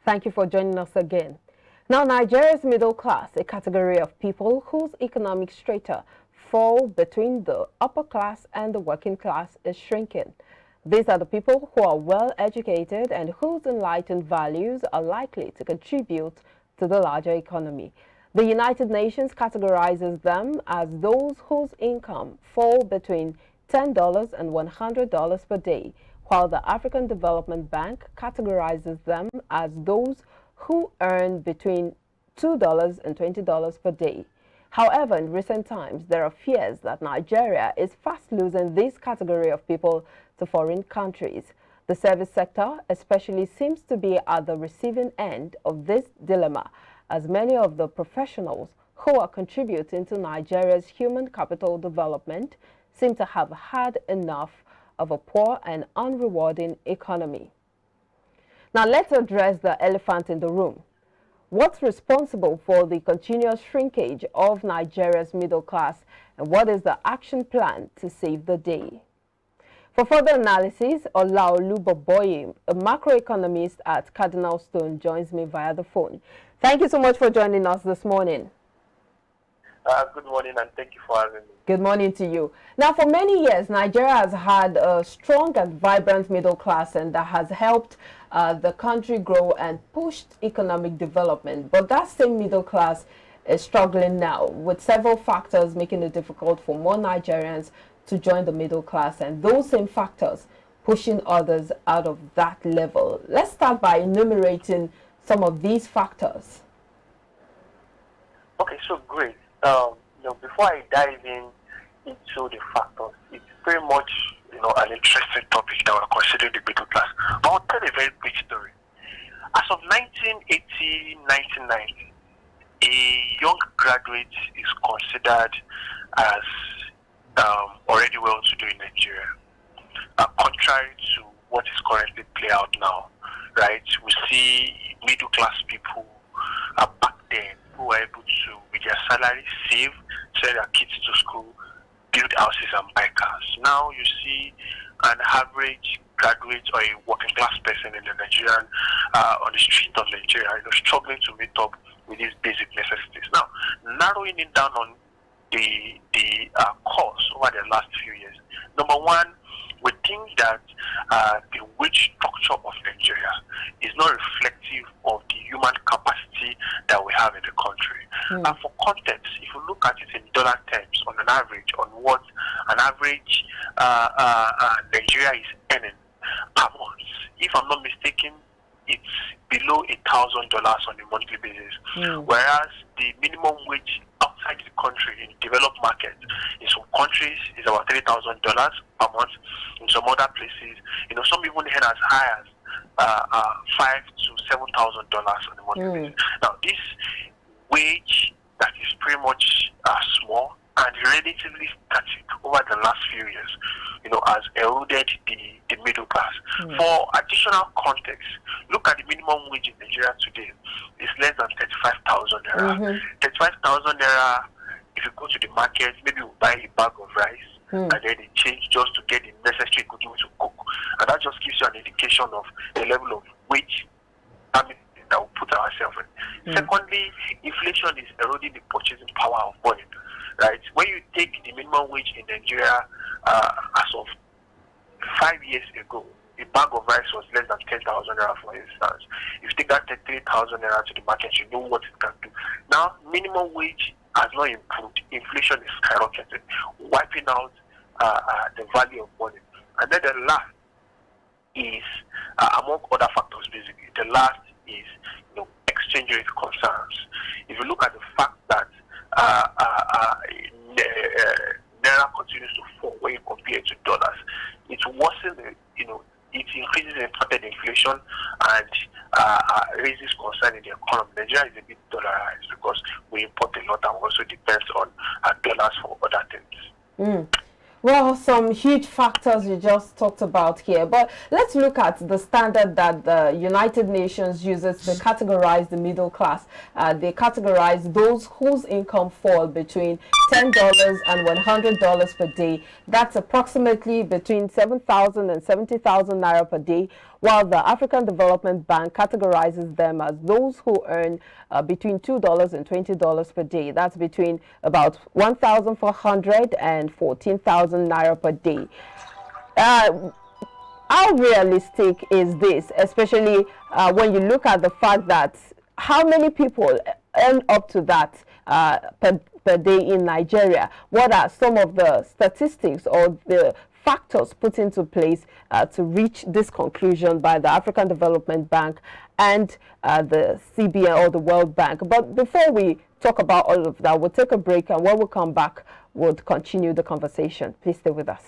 Thank you for joining us again. Now, Nigeria's middle class, a category of people whose economic strata fall between the upper class and the working class, is shrinking. These are the people who are well educated and whose enlightened values are likely to contribute to the larger economy. The United Nations categorizes them as those whose income fall between $10 and $100 per day, while the African Development Bank categorizes them as those who earn between $2 and $20 per day. However, in recent times, there are fears that Nigeria is fast losing this category of people to foreign countries. The service sector especially seems to be at the receiving end of this dilemma, as many of the professionals who are contributing to Nigeria's human capital development seem to have had enough of a poor and unrewarding economy. Now let's address the elephant in the room. What's responsible for the continuous shrinkage of Nigeria's middle class, and what is the action plan to save the day? For further analysis, Olaolu Boboyi, a macroeconomist at Cardinal Stone, joins me via the phone. Thank you so much for joining us this morning. Good morning, and thank you for having me. Good morning to you. Now, for many years, Nigeria has had a strong and vibrant middle class, and that has helped the country grow and pushed economic development. But that same middle class is struggling now, with several factors making it difficult for more Nigerians to join the middle class, and those same factors pushing others out of that level. Let's start by enumerating some of these factors. Okay, so great. Before I dive into the factors, it's very much, an interesting topic that we're considering the middle class. But I'll tell a very quick story. As of 1980-1990, a young graduate is considered as already well-to-do in Nigeria, contrary to what is currently playing out now, right? We see middle-class people back then who were able to, with their salary, save, send their kids to school, build houses and buy cars. Now you see an average graduate or a working class person in the Nigerian, on the street of Nigeria, struggling to meet up with these basic necessities. Now, narrowing it down on the course over the last few years. Number one, we think that the wage structure of Nigeria is not reflective of the human capacity that we have in the country. For context, if you look at it in dollar terms, on an average, on what an average Nigeria is earning per month, if I'm not mistaken, it's below $1,000 on a monthly basis. Whereas the minimum wage outside the country in developed markets, in some countries, is about $3,000 per month. In some other places, some even earn as high as $5,000 to $7,000 on a monthly basis. Now, this wage that is pretty much small and relatively static over the last few years, has eroded the middle class. For additional context, look at the minimum wage in Nigeria today. It's less than 35,000 naira. 35,000 naira, if you go to the market, maybe you buy a bag of rice, and then they change just to get the necessary equipment to cook. And that just gives you an indication of the level of wage that we put ourselves in. Secondly, inflation is eroding the purchasing power of money. Right? When you take the minimum wage in Nigeria as of 5 years ago, a bag of rice was less than 10,000 naira, for instance. If you take that 3,000 naira to the market, you know what it can do. Now, minimum wage has not improved. Inflation is skyrocketing, wiping out the value of money. And then the last is, among other factors, basically, the last is exchange rate concerns. If you look at the fact that Naira continues to fall when you compare to dollars, it worsens, it increases imported inflation and raises concern in the economy. Nigeria is a bit dollarized because we import a lot and also depends on dollars for other things. Well, some huge factors you just talked about here, but let's look at the standard that the United Nations uses to categorize the middle class. They categorize those whose income fall between $10 and $100 per day. That's approximately between 7,000 and 70,000 naira per day, while the African Development Bank categorizes them as those who earn between $2 and $20 per day. That's between about 1,400 and 14,000 naira per day. How realistic is this, especially when you look at the fact that how many people earn up to that per day in Nigeria? What are some of the statistics or the factors put into place to reach this conclusion by the African Development Bank and the CBN or the World Bank? But before we talk about all of that, we'll take a break, and when we come back, we'll continue the conversation. Please stay with us.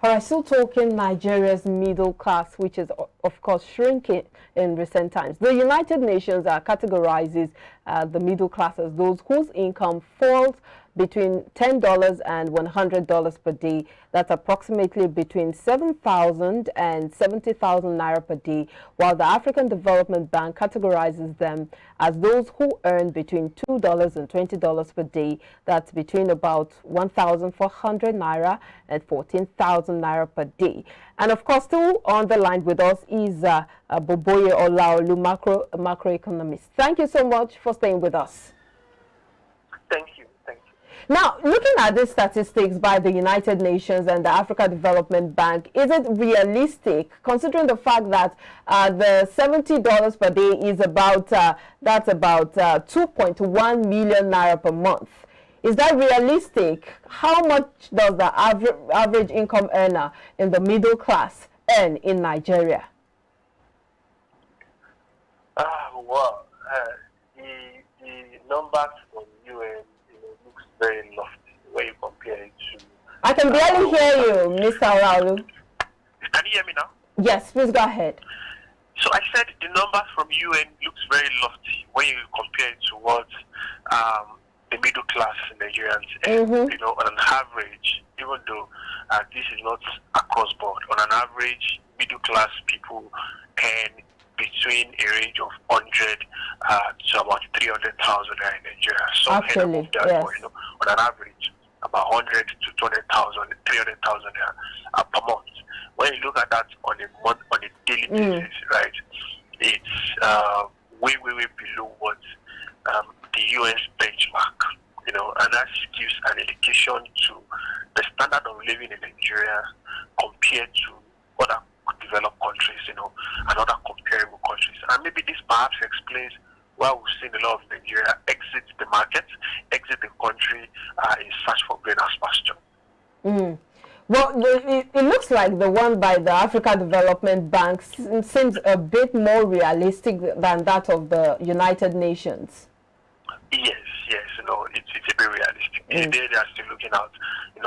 All right, still talking Nigeria's middle class, which is, of course, shrinking in recent times. The United Nations categorizes the middle class as those whose income falls between $10 and $100 per day. That's approximately between 7,000 and 70,000 naira per day, while the African Development Bank categorizes them as those who earn between $2 and $20 per day. That's between about 1,400 naira and 14,000 naira per day. And of course, still on the line with us is Boboye Olaolu, macroeconomist. Thank you so much for staying with us. Thank you. Now, looking at these statistics by the United Nations and the Africa Development Bank, is it realistic, considering the fact that the $70 per day is about, that's about 2.1 million naira per month? Is that realistic? How much does the average income earner in the middle class earn in Nigeria? Well, the numbers from UN looks very lofty when you compare it to... I can barely hear you, Mr. Olaolu. Can you hear me now? Yes, please go ahead. So I said the numbers from UN looks very lofty when you compare it to what the middle class Nigerians earn. You know, on an average, even though this is not across board, on an average, middle class people earn between a range of 100 to about 300,000 in Nigeria. So actually, that, yes. on an average, about 100 to 200,000, 300,000 per month. When you look at that on a daily basis, right, it's way below what the UN's benchmark, and that gives an indication to the standard of living in Nigeria compared to other developed countries, and other comparable countries. And maybe this perhaps explains why we've seen a lot of Nigeria exit the market, exit the country in search for greener pasture. Well, it looks like the one by the Africa Development Bank seems a bit more realistic than that of the United Nations. Yes, it's a bit realistic. They are still looking at,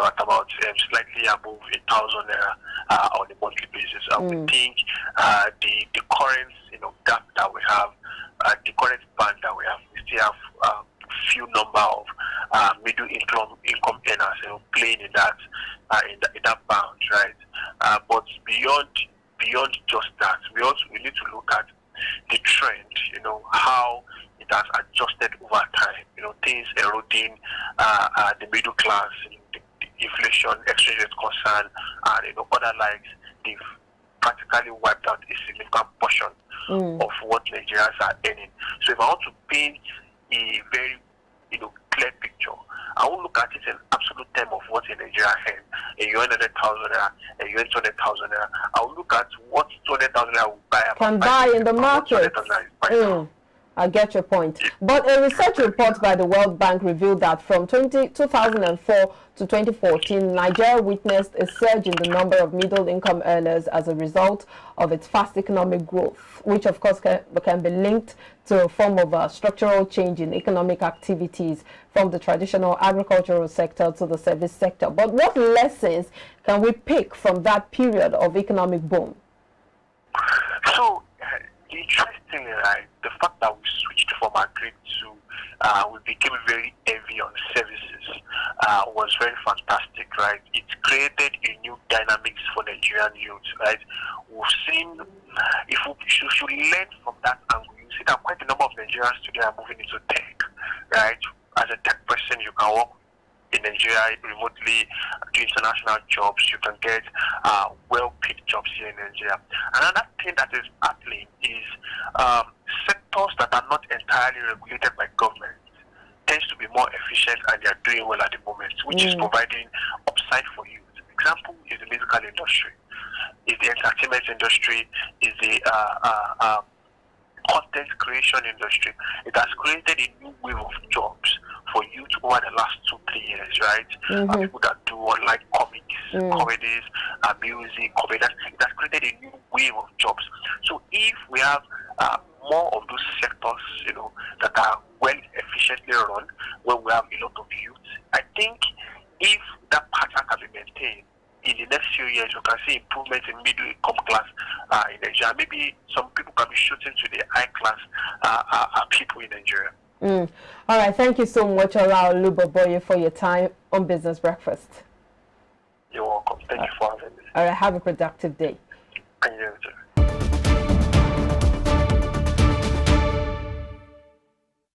at about slightly above 1,000 naira on a monthly basis. And we think the current, gap that we have, the current band that we have, we still have few number of middle income earners, playing in that bound, right? But beyond just that, we need to look at the trend, how it has adjusted over time, things eroding the middle class, the inflation, exchange rate concern, and other likes. They've practically wiped out a significant portion of what Nigerians are earning. So if I want to paint a very clear picture, I won't look at it in absolute term of what in Nigeria earn. And you earn 100,000 naira, and you earn 200,000 naira. I will look at what 200,000 naira will buy in the market. I get your point. But a research report by the World Bank revealed that from 2004 to 2014, Nigeria witnessed a surge in the number of middle-income earners as a result of its fast economic growth, which of course can be linked to a form of a structural change in economic activities from the traditional agricultural sector to the service sector. But what lessons can we pick from that period of economic boom? So, interestingly, the fact that we switched from agri to we became very heavy on services was very fantastic, right? It created a new dynamics for Nigerian youth, right? We've seen, if we should learn from that angle, you see that quite a number of Nigerians today are moving into tech, right? As a tech person, you can work in Nigeria remotely, do international jobs. You can get well-paid jobs here in Nigeria. Another thing that is happening is sectors that are not entirely regulated by government tends to be more efficient, and they are doing well at the moment, which is providing upside for youth. Example is the musical industry, is the entertainment industry, is the content creation industry. It has created a new wave of jobs for youth over the last 2-3 years, right? People that do online comics, comedies, music, comedy. It has created a new wave of jobs. So if we have more of those sectors, that are well efficiently run, where we have a lot of youth, I think if that pattern can be maintained, in the next few years, you can see improvements in middle income class in Nigeria. Maybe some people can be shooting to the high class people in Nigeria. All right, thank you so much, Ola Oluboboye, for your time on Business Breakfast. You're welcome. Thank you for having me. All right, have a productive day. And you too.